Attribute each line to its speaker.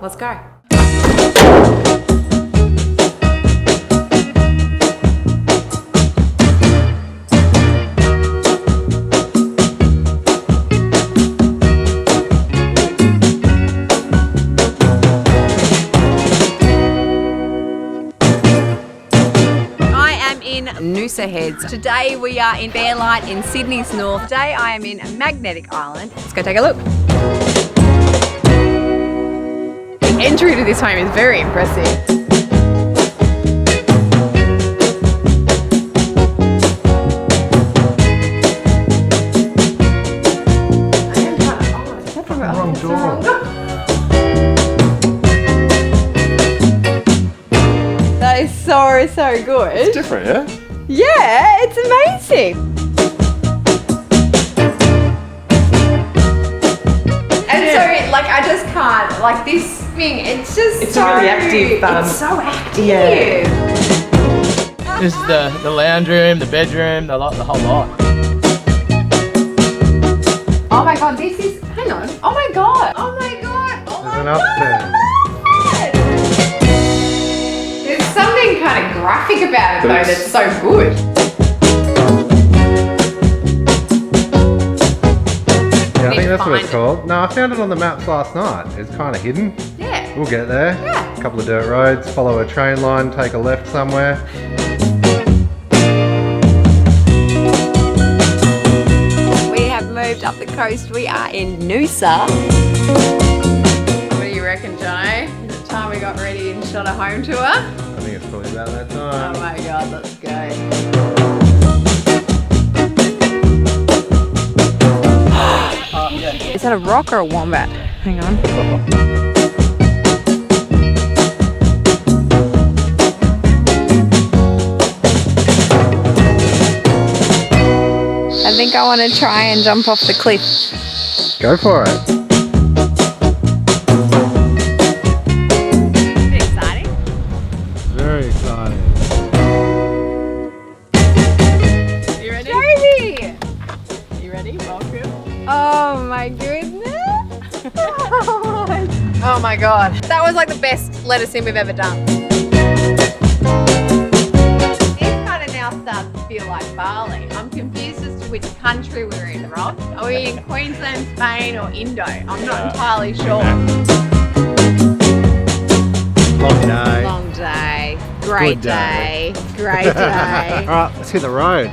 Speaker 1: Let's go. Noosa Heads. Today we are in Fairlight in Sydney's north. Today I am in Magnetic Island. Let's go take a look. The entry to this home is very impressive.
Speaker 2: Wrong door.
Speaker 1: That is so good.
Speaker 2: It's different, yeah?
Speaker 1: Yeah, it's amazing. And so, like, I just can't, like, this thing, it's just
Speaker 3: It's so really active.
Speaker 1: It's so active.
Speaker 3: Yeah.
Speaker 4: This is the lounge room, the bedroom, the whole lot.
Speaker 1: Oh my god, this is, hang on. Oh my god. Oh my god. Oh my
Speaker 2: There's an upstairs.
Speaker 1: god. There's something kind of graphic about it though that's so good.
Speaker 2: Yeah, I think that's what it's called. No, I found it on the maps last night. It's kind of hidden.
Speaker 1: Yeah.
Speaker 2: We'll get there.
Speaker 1: Yeah.
Speaker 2: A couple of dirt roads, follow a train line, take a left somewhere.
Speaker 1: We have moved up the coast. We are in Noosa. What do you reckon, Jono? Is it time we got ready and shot a home tour?
Speaker 2: I think it's probably about that time.
Speaker 1: Oh my god, let's go. Is that a rock or a wombat? Hang on. I think I want to try and jump off the cliff.
Speaker 2: Go for it.
Speaker 1: Is it exciting?
Speaker 2: Very exciting.
Speaker 1: You ready? Josie! You ready? Welcome. Oh my goodness. Oh my god. That was like the best lettuce in we've ever done. This kind of now starts to feel like Bali. I'm confused as to which country we're in, Rob. Are we in Queensland, Spain or Indo? I'm not entirely sure.
Speaker 2: Long day.
Speaker 1: Long day. Great
Speaker 2: Good day.
Speaker 1: day. Great day.
Speaker 2: Alright, let's hit the road.